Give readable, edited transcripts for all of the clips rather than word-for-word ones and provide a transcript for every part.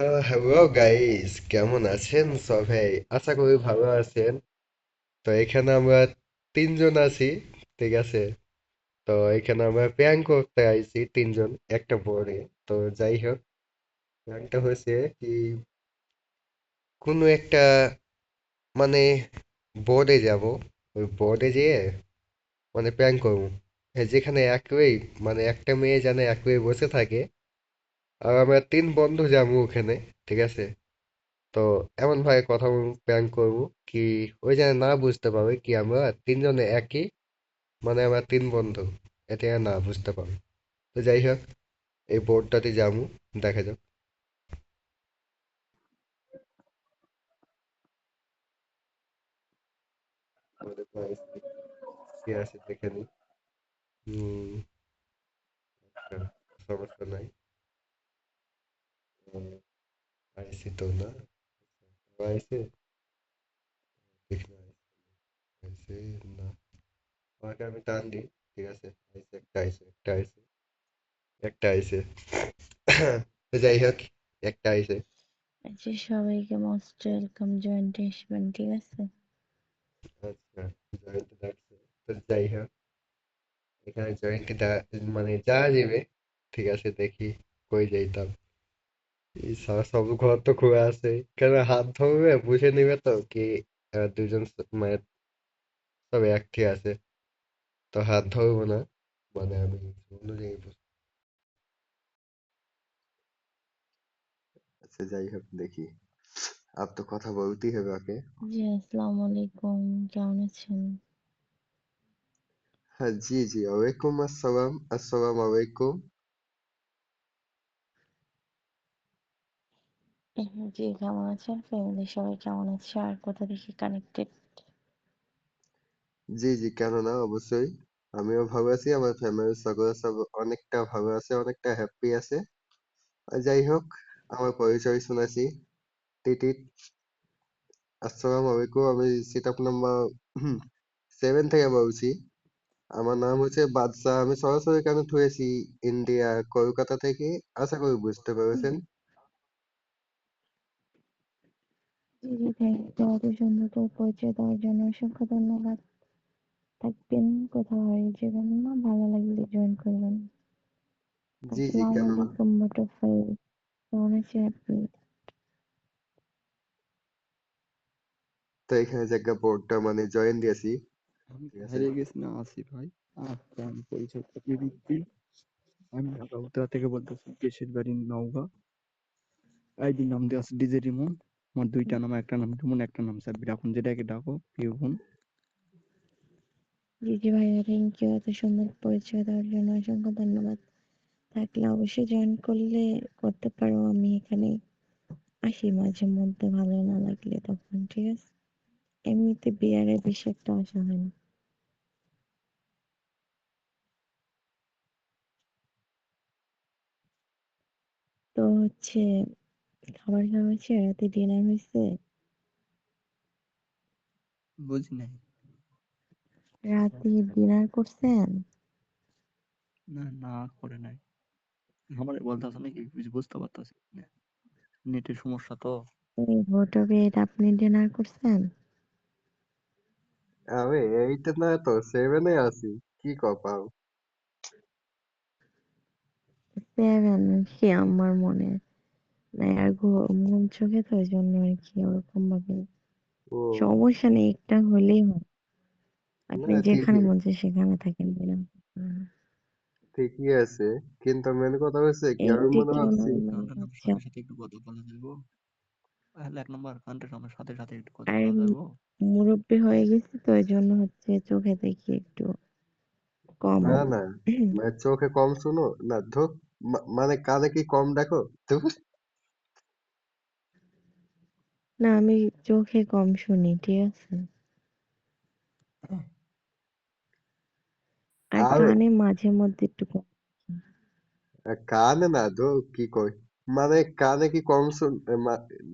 Hello guys, কেমন আছেন সবাই? আশা করি ভালো আছেন। তো এখানে আমরা তিনজন আছি, ঠিক আছে? তো এখানে আমরা প্র্যাঙ্ক করতে আইছি তিনজন একটা বোর্ডে। তো যাই হোক, প্র্যাঙ্কটা হয়েছে কি, কোনো একটা মানে বোর্ডে যাব। ওই বোর্ডে যেয়ে মানে প্র্যাঙ্ক করবো। যেখানে একই মানে একটা মেয়ে জানে একই বসে থাকে, আর আমরা তিন বন্ধু যাবো ওখানে, ঠিক আছে? তো এমন ভাবে কথা প্র্যাঙ্ক করবো কি ওই যেন না বুঝতে পারবে কি আমরা তিনজনে একই, মানে আমরা তিন বন্ধু, এটা যেন না বুঝতে পারবে। তো যাই হোক, এই বোর্ডটাতে যাবো, দেখা যাক। আমাদের price কি আছে দেখে নি। আচ্ছা, সমস্যা নাই। আইসি তো না, আইসি ঠিক না, আইসি না। আমাকে আমি টান দিই, ঠিক আছে? আইসি, একটা আইসি, একটা আইসি, একটা আইসি। তো যাই হোক, একটা আইসি। আচ্ছা, সবাইকে মোস্ট ওয়েলকাম জয়েন্টে আসবেন, ঠিক আছে? আচ্ছা, জয়েন্ট ডাকছে। তো যাই হোক, এখানে জয়েন্ট মানে যা যাবে, ঠিক আছে? দেখি কই যাইতাম। এই সারা সব ঘর তো খোলা আছে, কেন হাত ধরবে বুঝে নিবে তো কি দুজন মানে সব এক ঠিক আছে। তো হাত ধরবো না, মানে আমি অন্য জায়গায় আচ্ছা যাই হোক, দেখি। আর তো কথা বলতেই হবে ওকে। জি, আসসালামু আলাইকুম, কেমন আছেন? হ্যাঁ, জি জি, ওয়ালাইকুম আসসালাম, আসসালাম আলাইকুম। জি, কেমন আছেন? ফ্যামিলি সবাই কেমন আছে? আর কোথা থেকে কানেক্টেড? জি জি, কেন না, অবশ্যই। আমিও ভালো আছি, আমার ফ্যামিলির সকলে সব অনেকটা ভালো আছে, অনেকটা হ্যাপি আছে। আর যাই হোক, আমার পরিচয় শুনেছি। টিটিট, আসসালামু আলাইকুম, আমি সিট আপ নাম্বার 7 থেকে বলছি। আমার নাম হচ্ছে বাদশা, আমি সরাসরি কানেক্ট হয়েছি ইন্ডিয়া, কলকাতা থেকে। আশা করি বুঝতে পেরেছেন। জি জি, থ্যাংক ইউ এত সুন্দর করে পরিচয় দেওয়ার জন্য অসংখ্য ধন্যবাদ। থাকবেন, কোথাও হারিয়ে যাবেন না, ভালো লাগলে জয়েন করবেন। জি জি, আসসালামু কেন না। আলাইকুম বাটারফ্লাই, কেমন আছেন আপনি? তো এখানে যে একটা বোর্ডটা মানে জয়েন দিয়েছি, আমি ঠিক আছে? হারিয়ে গেছি না, আসি ভাই। আচ্ছা, আমি পরিচয় করিয়ে দিচ্ছি। আমি ঢাকা উত্তরা থেকে বলতেছি, দেশের বাড়ি নওগাঁ। আইডি নাম দেওয়া আছে ডিজে রিমন। আমার দুইটা নাম, একটা নাম রিমন, একটা নাম সাব্বির। এখন যেটাকে ডাকো প্রিয় বোন। জি জি ভাইয়া, থ্যাংক ইউ এত সুন্দর পরিচয় দেওয়ার জন্য অসংখ্য ধন্যবাদ। থাকলে অবশ্যই জয়েন করলে করতে পারো, আমি এখানে আসি মাঝে মধ্যে, ভালো না লাগলে তখন, ঠিক আছে? এমনিতে বিয়ারে বেশি একটা আসা হয় না। তো হচ্ছে, খাবার খাওয়া হয়েছে, রাতে ডিনার হয়েছে? বুঝি নাই। রাতে ডিনার করছেন? না না, করে নাই। আমার বলতেছে নাকি কিছু বুঝতে পারতেছি না, নেটের সমস্যা তো। এই হোটেলে আপনি ডিনার করছেন? আমি এইটা না, তো 7-এ আছি, কি কপাল। সেভেন? কি আমার মনে নাই, আর ঘুম চোখে তো ওই জন্য আর কি ওরকম ভাবে। ও, সমস্যা নেই, একটা হলেই হয়। আপনি না যেখানে ঠিকই, মন চায় সেখানে থাকেন ডিনার। ঠিকই আছে, কিন্তু মেন কথা হচ্ছে কি, আমি মনে এইদিকে ভাবছি। নর্মাল কান্ট্রি নামের হচ্ছে। সাথে সাথে একটু কথা বলা যাবো। তাহলে এক নম্বর কান্ট্রি নামের সাথে সাথে একটু কথা আর বলা যাবো। মুরব্বি হয়ে গেছি তো এই জন্য হচ্ছে চোখে দেখি একটু কম। না না, মানে চোখে কম শুনো না, ধুক। মানে কানে কি কম দেখো? ধুর। না, আমি চোখে কম শুনি, ঠিক আছে? আর আরে, কানে মাঝে মধ্যে একটু কম। কানে না ধুর, কি কই, মানে কানে কি কম শুন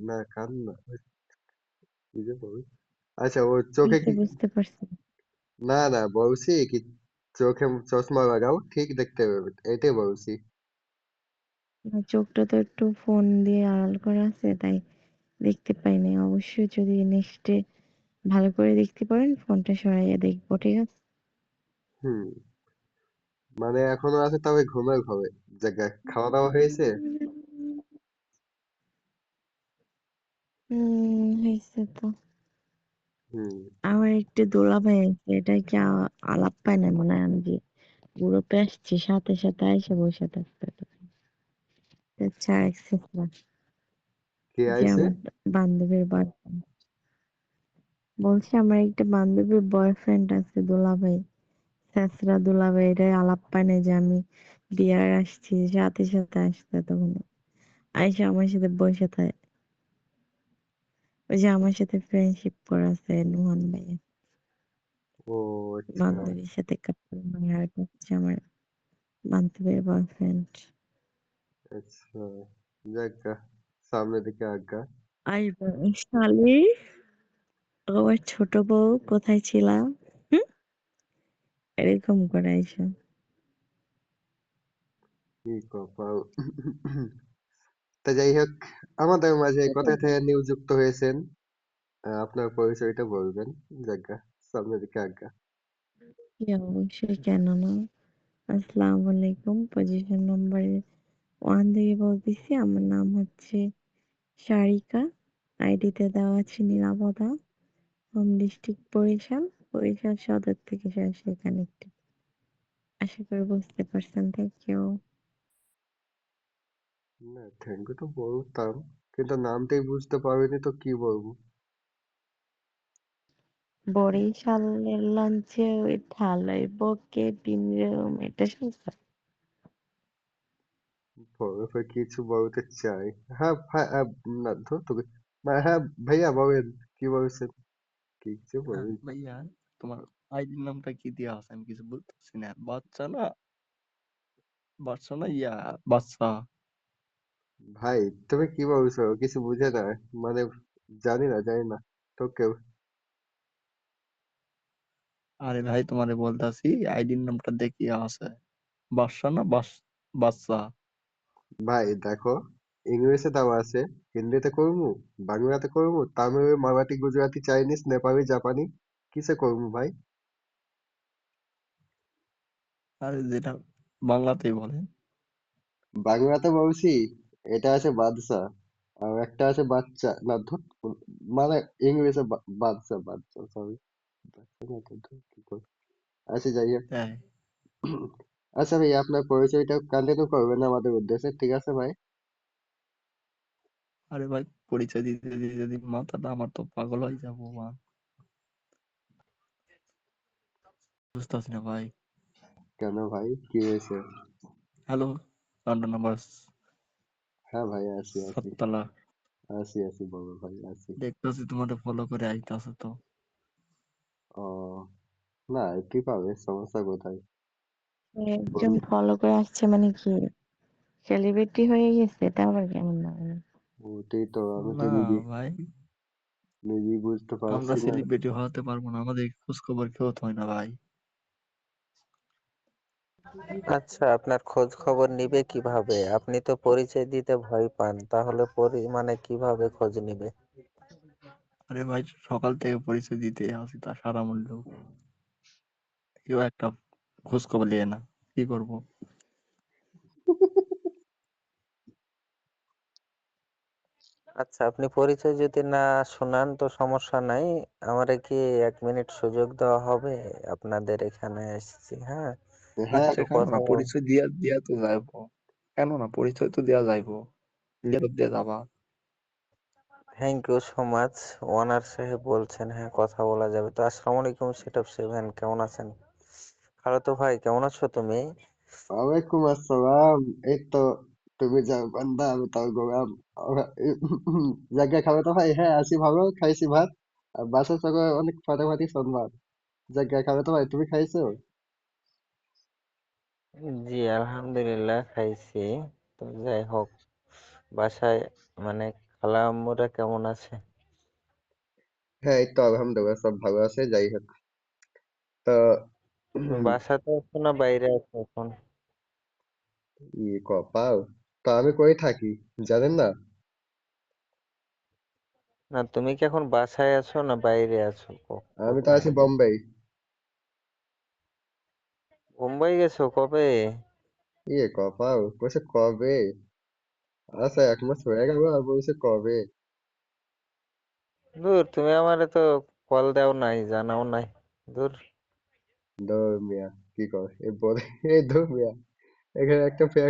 না, কান না, কি যে বলি। আচ্ছা, ও চোখে হয়েছে, কি, বুঝতে পারছি। না না, বলছি কি চোখে চশমা লাগাও ঠিক দেখতে পাবে, এটাই বলছি। না, চোখটা তো একটু ফোন দিয়ে আড়াল করা আছে, তাই দেখতে পাইনি। অবশ্যই যদি নেক্সটে ভালো করে দেখতে পারেন, ফোনটা সরাইয়া দেখবো, ঠিক আছে? হুম, মানে এখনো আছে, তবে ঘুমের ঘরে। জায়গা খাওয়া দাওয়া হয়েছে? হয়েছে তো। হুম। আমার একটু দুলাভাই আছে, এটা কি আলাপ পায় না মনে হয়। আমি যে গ্রুপে আসছি, সাথে সাথে আইসা বসে থাকতে চার কে যে আইছে? আমার বান্ধবীর বয়ফ্রেন্ড। বলছি আমার একটা বান্ধবীর বয়ফ্রেন্ড আছে, দুলাভাই, স্যাসরা দুলাভাই। এটাই আলাপ পায় না যে আমি বিয়ার আসছি, সাথে সাথে আসতে তখন আইসা আমার সাথে বসে থাকে। ওই যে আমার সাথে ফ্রেন্ডশিপ করাছে নুহান ভাই, ও আচ্ছা। বান্ধবীর সাথে কাপড়, মানে আর একটা হচ্ছে আমার বান্ধবীর বয়ফ্রেন্ড। আচ্ছা, যাক, সামনের দিকে আজ্ঞা। আসবে শালি, আমার ছোট বউ কোথায় ছিলা, হুম? এরকম করে আইসা। কি কপাল। তা যাই হোক, আমাদের মাঝে কোথা থেকে নিযুক্ত হয়েছেন? আপনার পরিচয়টা বলবেন। যাজ্ঞা, সামনের দিকে আজ্ঞা। জি, অবশ্যই, কেন না। আসসালামু আলাইকুম, পজিশন নাম্বার 1 থেকে বলতেছি। আমার নাম হচ্ছে সারিকা। আইডিতে দেওয়া আছে নিরাপদা। Home district Barishal. বরিশাল সদর থেকে সরাসরি কানেক্টেড। আশা করি বুঝতে পারছেন। Thank you. না, থ্যাংক ইউ তো বলতাম, কিন্তু নামটাই বুঝতে পারিনি তো কি বলবো। বরিশালের লঞ্চে ওই ঢালাই বকে তিন রুম, এটা শুনছো? বরফে কিছু বলতে চাই। হ্যাঁ হ্যাঁ না ধর তোকে। হ্যাঁ ভাইয়া বলেন, কি বলছেন, কি কিছু হ্যাঁ বলেন। ভাইয়া, তোমার আইডির নামটা কি দেওয়া আছে আমি কিছু বুঝতেছি না। বাচ্চা না, বাচ্চা না, বাচ্চা। ভাই, তুমি কি বলছো কিছু বুঝে না, মানে জানি না তোকে। আরে ভাই, তোমারে বলতাছি আইডির নামটা দেখিয়া আছে। বাচ্চা না, বাচ্চা। ভাই দেখো, ইংলিশে দেওয়া আছে, হিন্দিতে করবো, বাংলাতে করবো, তামিল, মারাঠি, গুজরাটি, চাইনিজ, নেপালি, জাপানি, কিসে করবো ভাই? আরে যেটা বাংলাতেই বলেন। বাংলাতে বলছি, এটা আছে বাদশা, আর একটা আছে বাচ্চা, না ধুর, মানে ইংলিশে বাদশা সরি। বাচ্চা না তো ধুর, কি করবো। আচ্ছা যাই হোক। তাই? আচ্ছা ভাই, আপনার পরিচয়টা কন্টিনিউ করবেন আমাদের উদ্দেশ্যে, ঠিক আছে ভাই? আরে ভাই, পরিচয় দিতে দিতে যদি মাথাটা আমার তো পাগল হয়ে যাবো মা। বুঝতেছি না ভাই। কেন ভাই, কি হয়েছে? হ্যালো, লন্ডন নাম্বার হ্যাঁ ভাই, আছি সাততলা। আছি বলো ভাই, আছি। দেখতেছি তোমাদের ফলো করে আইতাছে তো। ও, না কি পাবে, সমস্যা কোথায়? একজন বলুন। ফলো করে আসছে মানে কি সেলিব্রিটি হয়ে গেছে? এটা আবার কেমন লাগে? ওটাই তো, আমি তো না নিজে ভাই, নিজেই বুঝতে আমরা পারছি না। সেলিব্রিটি হতে পারবো না, আমাদের খোঁজ খবর কেউ তো হয় না ভাই। আচ্ছা, আপনার খোঁজ খবর নিবে কিভাবে? আপনি তো পরিচয় দিতে ভয় পান, তাহলে মানে কিভাবে খোঁজ নিবে? আরে ভাই, সকাল থেকে পরিচয় দিতে আসি, তা সারা মূল্য কেউ একটা খোঁজ খবর নিয়ে না, কি করব? আচ্ছা, আপনি পরিচয় যদি না শোনান তো সমস্যা নাই। আমারে কি 1 মিনিট সুযোগ দেওয়া হবে? আপনাদের এখানে এসেছি, হ্যাঁ, হ্যাঁ। আচ্ছা একটু কেন কথা না, বল। পরিচয় দিয়া দিয়া তো যাইবো। কেন না, পরিচয় তো দেয়া যাইবো, দিয়ে তো দিয়ে যাবা। Thank you so much. Owner সাহেব বলছেন, হ্যাঁ কথা বলা যাবে। তো আসসালামু আলাইকুম সেটআপ 7, কেমন আছেন? খালাতো ভাই, কেমন আছো তুমি? ওয়ালাইকুম আসসালাম। এই তো, তুমি যাও বান্দা, আমি তাও গোলাম। জায়গা খাবে তো ভাই? হ্যাঁ আছি ভালো, খাইছি ভাত। আর বাসার সঙ্গে অনেক ফাটাফাটি সংবাদ। জায়গা খাবে তো ভাই, তুমি খাইছো? জি আলহামদুলিল্লাহ খাইছি। তো যাই হোক, বাসায় মানে খালা আম্মুরা কেমন আছে? হ্যাঁ এই তো আলহামদুলিল্লাহ, সব ভালো আছে। যাই হোক, তো তুমি বাসাতে আছো না বাইরে আছো এখন? ই কপাল। তো আমি কই থাকি জানেন না? না, তুমি কি এখন বাসায় আছো না বাইরে আছো? আমি তো কোথায়? আছি বোম্বেই। মুম্বাই গেছো কবে? ইয়ে কপাল কইছে কবে? আচ্ছা 1 মাস হয়ে গেল আর বলছে কবে? দূর, তুমি আমারে তো কল দাও নাই, জানাও নাই। দূর। দৌড় মিয়া কি কর এই বলে এই দৌড় মিয়া এখানে একটা